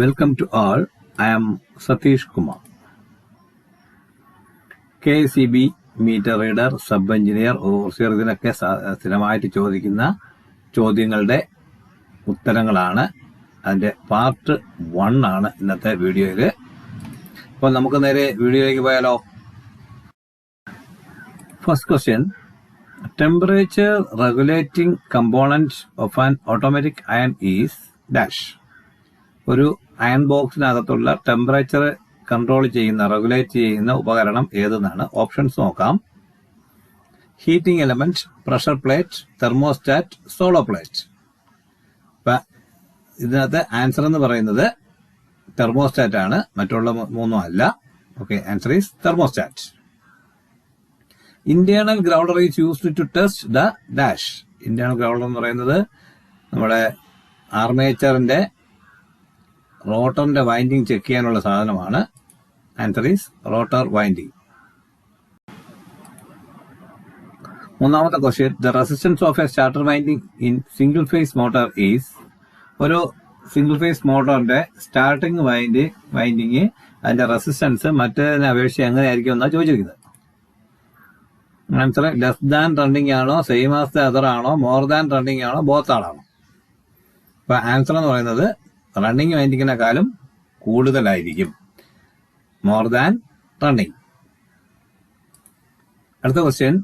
Welcome to all. I am Satish Kumar. KCB metre reader sub engineer overseer ഇതിനൊക്കെ സ്ഥിരമായിട്ട് ചോദിക്കുന്ന ചോദ്യങ്ങളുടെ ഉത്തരങ്ങളാണ്. അതിന്റെ പാർട്ട് 1 ആണ് ഇന്നത്തെ വീഡിയോയില്. അപ്പോൾ നമുക്ക് നേരെ വീഡിയോയിലേക്ക് പോയാലോ. First question, temperature regulating component of an automatic iron is dash. ഒരു അയൺ ബോക്സിനകത്തുള്ള ടെമ്പറേച്ചർ കൺട്രോൾ ചെയ്യുന്ന റെഗുലേറ്റ് ചെയ്യുന്ന ഉപകരണം ഏതെന്നാണ്. ഓപ്ഷൻസ് നോക്കാം. Heating element, pressure plate, thermostat, solo plate. ഇതിനകത്ത് ആൻസർ എന്ന് പറയുന്നത് തെർമോസ്റ്റാറ്റ് ആണ്, മറ്റുള്ള മൂന്നും അല്ല. Okay, answer is thermostat. Internal growler is used to test the dash. Internal growler എന്ന് പറയുന്നത് നമ്മുടെ ആർമേച്ചറിന്റെ റോട്ടറിന്റെ വൈൻഡിങ് ചെക്ക് ചെയ്യാനുള്ള സാധനമാണ്. Answer is rotor winding. മൂന്നാമത്തെ question, the resistance of a starter winding in single phase motor is. ഒരു single phase മോട്ടോറിന്റെ സ്റ്റാർട്ടിംഗ് വൈൻഡിങ് അതിന്റെ റെസിസ്റ്റൻസ് മറ്റേതിനെ അപേക്ഷിച്ച് എങ്ങനെയായിരിക്കും എന്നാണ് ചോദിച്ചിരിക്കുന്നത്. ആൻസർ ലെസ് ദാൻ റണ്ണിങ് ആണോ, സെയിം ആസ് ദ അതർ ആണോ, മോർ ദാൻ റണ്ണിങ് ആണോ, ബോത്ത് ആണോ. അപ്പൊ ആൻസർ എന്ന് പറയുന്നത് റണ്ണിങ് വൈൻഡിങ്ങിനെക്കാളും കൂടുതലായിരിക്കും, മോർ ദാൻ റണ്ണിങ്. അടുത്ത question,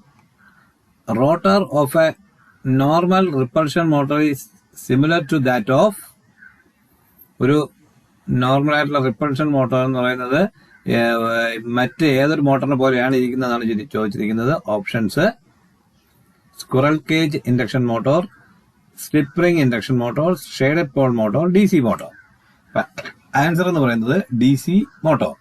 rotor of a normal repulsion motor is similar to that of. ഒരു നോർമൽ ആയിട്ടുള്ള റിപ്പൾഷൻ മോട്ടോർ എന്ന് പറയുന്നത് മറ്റ് ഏതൊരു മോട്ടറിനെ പോലെയാണ് ഇരിക്കുന്നതാണ് ചോദിച്ചിരിക്കുന്നത്. Options squirrel cage induction motor, slip ring induction motor, shaded pole motor, DC motor. Answer എന്ന് പറയുന്നത് DC മോട്ടോർ.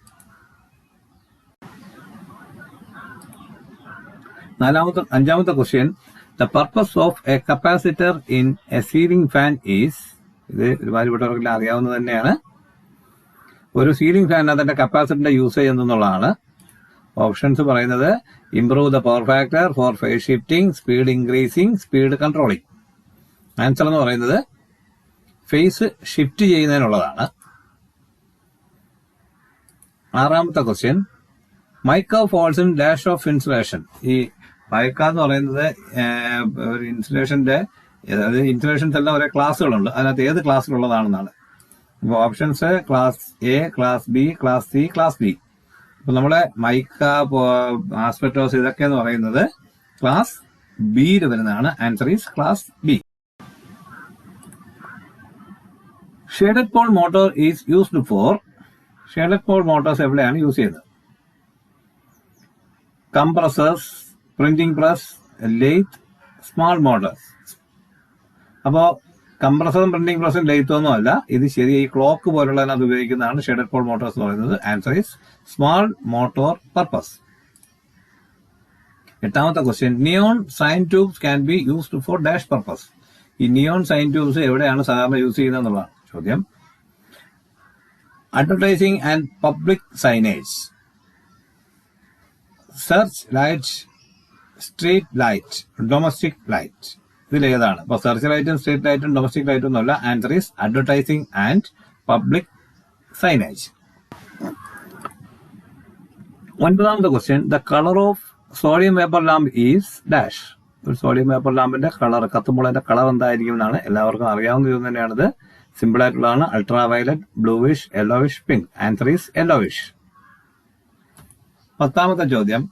അഞ്ചാമത്തെ question, the purpose of a capacitor in a ceiling fan is. ഇത് ഒരുപാട് അറിയാവുന്നത് തന്നെയാണ്. ഒരു സീലിംഗ് ഫാനിനകത്ത് അതിന്റെ കപ്പാസിറ്ററിന്റെ യൂസേജ് എന്നുള്ളതാണ്. ഓപ്ഷൻസ് പറയുന്നത് improve the power factor, for phase shifting, speed increasing, speed controlling. Answer എന്ന് പറയുന്നത് ഫേസ് ഷിഫ്റ്റ് ചെയ്യുന്നതിനുള്ളതാണ്. ആറാമത്തെ question, mica falls in dash of insulation. ഈ മൈക്ക എന്ന് പറയുന്നത് ഒരു ഇൻസുലേഷന്റെ, അതായത് ഇൻസുലേഷൻസ് എല്ലാം ഒരേ ക്ലാസ്സുകളുണ്ട്, അതിനകത്ത് ഏത് ക്ലാസ്സിലുള്ളതാണെന്നാണ്. അപ്പൊ options class A, class B, class C, class D. അപ്പൊ നമ്മളെ മൈക്ക, ആസ്പെറ്റോസ് ഇതൊക്കെ എന്ന് പറയുന്നത് ക്ലാസ് ബിയിൽ വരുന്നതാണ്. Answer is class B. Shaded pole motor is used for. Shaded pole motors എവിടെയാണ് യൂസ് ചെയ്യുന്നത്? Compressors, printing press, lathe, small motors. അപ്പോ കംപ്രസറും പ്രിന്റിംഗ് പ്രസും ലെയ്ത്തും ഒന്നും അല്ല, ഇത് ശരി ഈ ക്ലോക്ക് പോലുള്ളതിനകത്ത് ഉപയോഗിക്കുന്നതാണ് ഷേഡഡ് പോൾ മോട്ടോർസ് എന്ന് പറയുന്നത്. Answer is small motor purpose. എട്ടാമത്തെ question, neon sign tubes can be used for dash purpose. ഈ നിയോൺ സൈൻ ട്യൂബ്സ് എവിടെയാണ് സാധാരണ യൂസ് ചെയ്യുന്നത് എന്നുള്ളതാണ് ചോദ്യം. Advertising and public signage, search light, street light, domestic light. ഇതിലേതാണ്? അപ്പൊ സെർച്ച് ലൈറ്റും സ്ട്രീറ്റ് ലൈറ്റും ഡൊമസ്റ്റിക് ലൈറ്റും ഒന്നുമല്ല. Answer is advertising and public signage. ഒൻപതാമത്തെ question, the colour of sodium vapour lamp is dash. ഒരു സോഡിയം വേപ്പർ ലാമ്പിന്റെ കളർ, കത്തുമ്പോൾ അതിന്റെ കളർ എന്തായിരിക്കും എന്നാണ് എല്ലാവർക്കും അറിയാവുന്ന ഇത് തന്നെയാണിത്. സിമ്പിൾ ആയിട്ടുള്ളതാണ്. Ultra violet, bluish, yellowish, pink. Answer is yellowish. പത്താമത്തെ ചോദ്യം,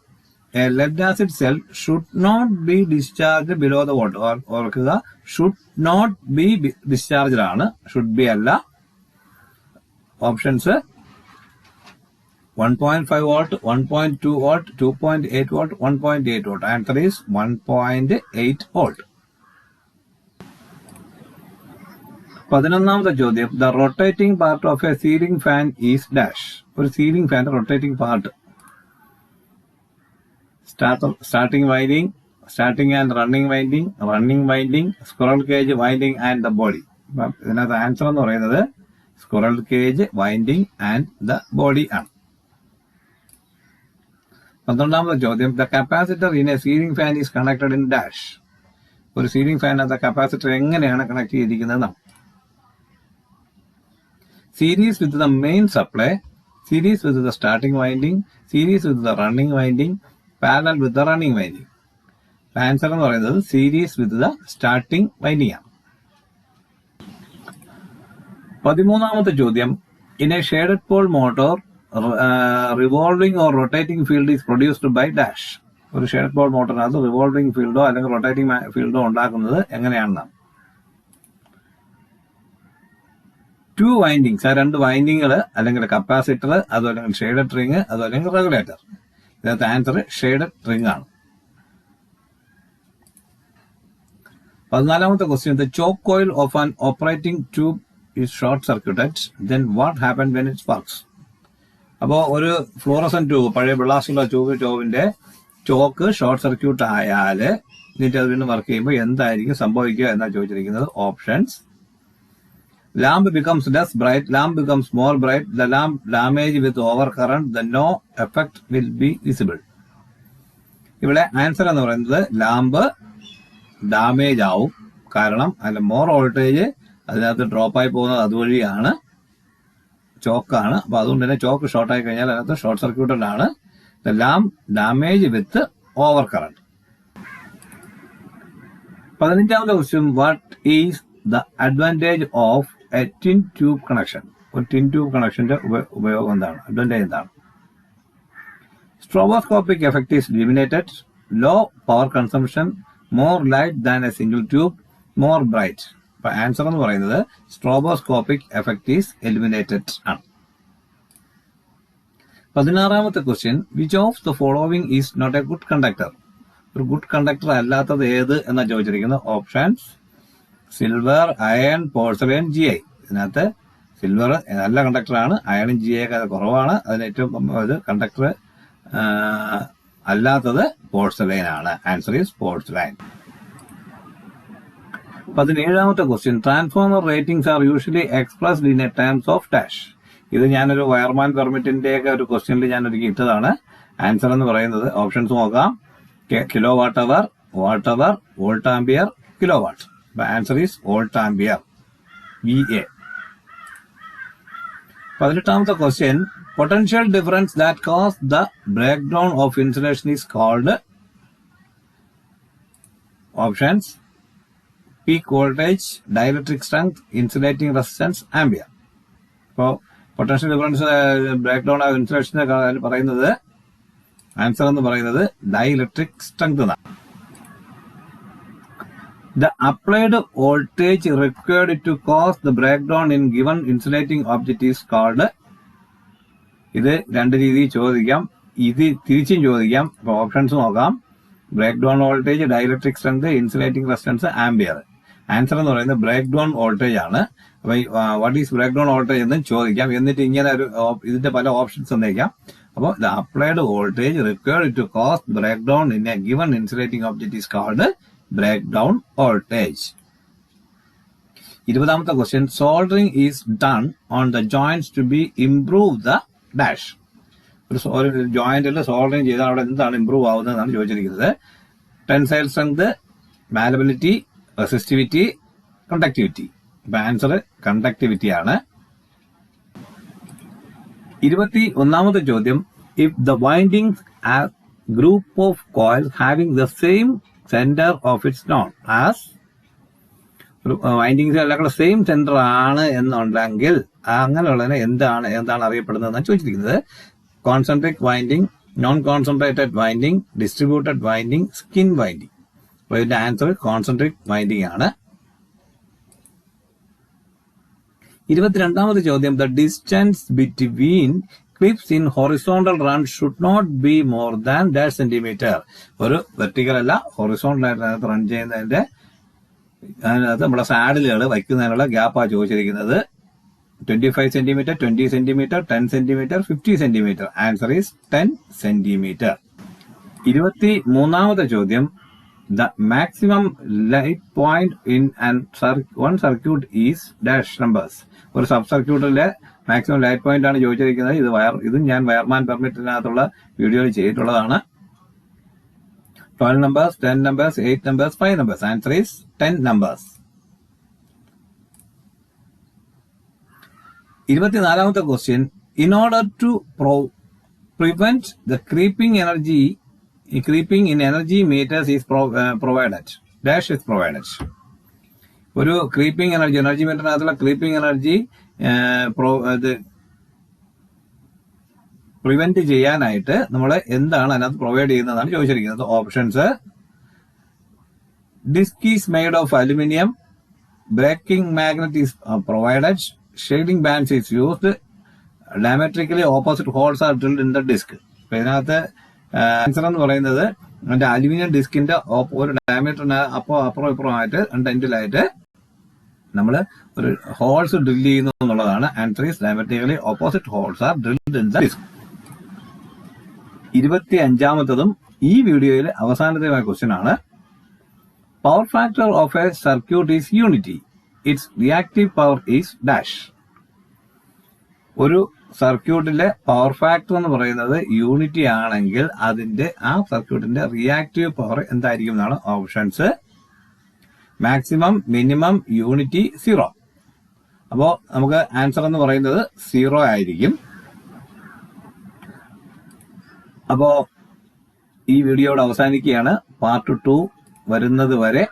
a lead acid cell should not be discharge below the volt. ഓർക്കുക, ഷുഡ് നോട്ട് ബി ഡിസ്ചാർജ് ആണ്, ഷുഡ് ബി അല്ല. Options 1.5 volt, 1.2 volt, 2.8 volt, 1.8 volt. Answer is 1.8 volt. 11ാമത്തെ ചോദ്യം, the rotating part of a ceiling fan is dash. ഒരു ceiling ഫാന്റെ rotating part. Starting winding, starting and running winding, running winding, squirrel cage winding and the body. ഇതിനകത്ത് answer എന്ന് പറയുന്നത് squirrel cage winding and the body ആണ്. 12ാമത്തെ ചോദ്യം, the capacitor in a ceiling fan is connected in dash. ഒരു ceiling ഫാനകത്ത് capacitor എങ്ങനെയാണ് connect ചെയ്തിരിക്കുന്നത്? series with the main supply, series with the starting winding, series with the running winding, parallel with the running winding. Answer എന്ന് പറയുന്നത് series with the starting winding ആണ്. 13ാമത്തെ ചോദ്യം, in a shaded pole motor revolving or rotating field is produced by dash. ഒരു shaded Paul മോട്ടറിനകത്ത് revolving ഫീൽഡോ അല്ലെങ്കിൽ rotating ഫീൽഡോ ഉണ്ടാക്കുന്നത് എങ്ങനെയാണെന്നാണ്. 2 windings, ആ 2 വൈൻഡിങ്ങുകൾ അല്ലെങ്കിൽ കപ്പാസിറ്റർ, അതോ അല്ലെങ്കിൽ ഷേഡഡ് റിംഗ്, അതോ അല്ലെങ്കിൽ റെഗുലേറ്റർ. ഇതിനകത്ത് ആൻസർ ഷേഡഡ് റിംഗ് ആണ്. 14ാമത്തെ question, the choke coil of an operating tube is short circuited, then what happen when it works. അപ്പോൾ ഒരു ഫ്ലോറസന്റ് ട്യൂബ്, പഴയ ബ്ലാസ്റ്റുള്ള ട്യൂബിന്റെ ചോക്ക് ഷോർട്ട് സർക്യൂട്ട് ആയാൽ എന്നിട്ട് അത് വീണ്ടും വർക്ക് ചെയ്യുമ്പോൾ എന്തായിരിക്കും സംഭവിക്കുക എന്നാണ് ചോദിച്ചിരിക്കുന്നത്. Options: lamp becomes less bright, lamp becomes more bright, the lamp damaged with overcurrent, the no effect will be visible. ഇവിടെ ആൻസർ എന്ന് പറയുന്നത് ലാമ്പ് ഡാമേജ് ആവും, കാരണം അതിന്റെ മോർ വോൾട്ടേജ് അതിനകത്ത് ഡ്രോപ്പായി പോകുന്നത് അതുവഴിയാണ്, ചോക്കാണ്. അപ്പൊ അതുകൊണ്ട് തന്നെ ചോക്ക് ഷോർട്ട് ആയി കഴിഞ്ഞാൽ അതിനകത്ത് ഷോർട്ട് സർക്യൂട്ടഡ് ആണ്. The lamp damage with over current. 15ാമത്തെ question, what is the advantage of a twin tube connection. ഒരു ടിൻ ട്യൂബ് കണക്ഷന്റെ ഉപയോഗം എന്താണ്, അഡ്വാൻറ്റേജ് എന്താണ്? Stroboscopic effect is limited, low power consumption, more light than a single tube, more bright. അപ്പൊ answer എന്ന് പറയുന്നത് stroboscopic effect is eliminated ആണ്. 16ാമത്തെ question, which of the following is not a good conductor. ഒരു good conductor അല്ലാത്തത് ഏത് എന്നാണ് ചോദിച്ചിരിക്കുന്നത്. Options: silver, iron, porcelain, GI. ഇതിനകത്ത് സിൽവർ നല്ല കണ്ടക്ടറാണ്, അയണും GI ഒക്കെ കുറവാണ്. അതിന് ഏറ്റവും കണ്ടക്ടർ അല്ലാത്തത് പോർസലെയിൻ ആണ്. Answer is porcelain. 17ാമത്തെ question, transformer ratings are usually expressed in a terms of dash. ഇത് ഞാനൊരു വയർമാൻ പെർമിറ്റിന്റെ ഒക്കെ ഒരു ക്വസ്റ്റ്യനിൽ ഞാൻ ഒരുക്കി ഇട്ടതാണ്. ആൻസർ എന്ന് പറയുന്നത് ഓപ്ഷൻസ് നോക്കാം: kilo watt hour, watt hour, volt ampere, kilo watt. The answer is volt ampere, VA. 18ാമത്തെ question, potential difference that caused the breakdown of insulation is called. Options: peak voltage, dielectric strength, insulating resistance, ampere. അപ്പോൾ potential difference break down of ഇൻസുലേഷനെ പറയുന്നത് answer എന്ന് പറയുന്നത് dielectric strength എന്നാണ്. The applied voltage required to cause the breakdown in given insulating object is called. ഇത് 2 രീതിയിൽ ചോദിക്കാം, ഇത് തിരിച്ചും ചോദിക്കാം. അപ്പൊ ഓപ്ഷൻസ് നോക്കാം: breakdown voltage, dielectric strength, insulating resistance, ampere. Answer എന്ന് പറയുന്നത് ബ്രേക്ക് ഡൗൺ വോൾട്ടേജ് ആണ്. അപ്പൊ what is breakdown voltage എന്ന് ചോദിക്കാം. എന്നിട്ട് ഇങ്ങനെ ഒരു ഇതിന്റെ പല ഓപ്ഷൻസ് തന്നേക്കാം. അപ്പോൾ the applied voltage required to cause break down in a given insulating object is called breakdown voltage. 20ാമത്തെ question, soldering is done on the joints to be improve the dash. ഒരു ജോയിന്റിൽ സോൾഡറിങ് ചെയ്താൽ അവിടെ എന്താണ് improve ആവുന്നതെന്നാണ് ചോദിച്ചിരിക്കുന്നത്. Tensile strength, malleability, resistivity, conductivity. അപ്പൊ answer conductivity ആണ്. 21ാമത്തെ ചോദ്യം, if the windings are group of coils having the same center of its known as. Windings എല്ലാം കൂടെ സെയിം സെന്റർ ആണ് എന്നുണ്ടെങ്കിൽ അങ്ങനെയുള്ളതിനെ എന്താണ് അറിയപ്പെടുന്നതെന്നാണ് ചോദിച്ചിരിക്കുന്നത്. Concentric winding, non concentrated winding, distributed winding, skin winding. അപ്പൊ ഇതിന്റെ ആൻസർ കോൺസെൻട്രിക് വൈൻഡിങ് ആണ്. 22ാമത്തെ ചോദ്യം, the distance between clips in horizontal run should not be more than dash centimetre. ഒരു വെർട്ടിക്കൽ അല്ല, ഹൊറിസോണ്ടൽ ആയിട്ട് റൺ ചെയ്യുന്നതിന്റെ അതിനകത്ത് നമ്മുടെ സാഡിലുകൾ വയ്ക്കുന്നതിനുള്ള ഗ്യാപ്പാണ് ചോദിച്ചിരിക്കുന്നത്. 25 centimetre, 20 centimetre, 10 centimetre, 50 centimetre. Answer is 10 centimetre. 23ാമത്തെ ചോദ്യം, the maximum light point in one circuit is dash numbers. ഒരു സബ് സർക്യൂട്ടിലെ മാക്സിമം ലൈറ്റ് പോയിന്റ് ആണ് ചോദിച്ചിരിക്കുന്നത്. ഇത് ഞാൻ വയർമാൻ പെർമിറ്റിനകത്തുള്ള വീഡിയോയിൽ ചെയ്തിട്ടുള്ളതാണ്. 12 numbers, 10 numbers, 8 numbers, 5 numbers. Answer is 10 numbers. 24ാമത്തെ question, in order to prevent the creeping in energy meters is provided dash is provided. ഒരു ക്രീപ്പിംഗ് എനർജി മീറ്ററിനകത്തുള്ള ക്രീപ്പിംഗ് എനർജി പ്രിവെന്റ് ചെയ്യാനായിട്ട് നമ്മൾ എന്താണ് അതിനകത്ത് പ്രൊവൈഡ് ചെയ്യുന്നതാണ് ചോദിച്ചിരിക്കുന്നത്. Options: disc is made of aluminium, braking magnet is provided, shading bands is used, diametrically opposite holes are drilled in the disc. അപ്പൊ ഇതിനകത്ത് ആൻസർ എന്ന് പറയുന്നത് അതിന്റെ അലുമിനിയം ഡിസ്കിന്റെ ഒരു ഡയമീറ്ററിന് അപ്പുറം ഇപ്പുറമായിട്ട് രണ്ട് എൻഡിലായിട്ട് നമ്മൾ ഒരു ഹോൾസ് ഡ്രിൽ ചെയ്യുന്നു എന്നുള്ളതാണ്. Answer is diametrically opposite holes are drilled in the disc. 25ാമത്തതും ഈ വീഡിയോയിലെ അവസാനത്തെ ക്വസ്റ്റ്യൻ ആണ്. Power factor of a circuit is unity, it's reactive power is dash. ഒരു സർക്യൂട്ടിലെ പവർ ഫാക്ടർ എന്ന് പറയുന്നത് യൂണിറ്റി ആണെങ്കിൽ അതിന്റെ ആ സർക്യൂട്ടിന്റെ റിയാക്റ്റീവ് പവർ എന്തായിരിക്കും എന്നാണ് ഓപ്ഷൻസ്. Maximum, minimum, unity, 0. അപ്പോ നമുക്ക് ആൻസർ എന്ന് പറയുന്നത് 0 ആയിരിക്കും. അപ്പോ ഈ വീഡിയോയുടെ അവസാനിക്കുകയാണ്. പാർട്ട് 2 വരുന്നത് വരെ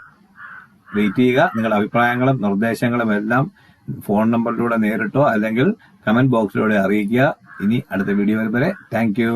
വെയിറ്റ് ചെയ്യുക. നിങ്ങളുടെ അഭിപ്രായങ്ങളും നിർദ്ദേശങ്ങളും എല്ലാം ഫോൺ നമ്പറിലൂടെ നേരിട്ടോ അല്ലെങ്കിൽ കമന്റ് ബോക്സിലൂടെ അറിയിക്കുക. ഇനി അടുത്ത വീഡിയോ വരെ താങ്ക് യു.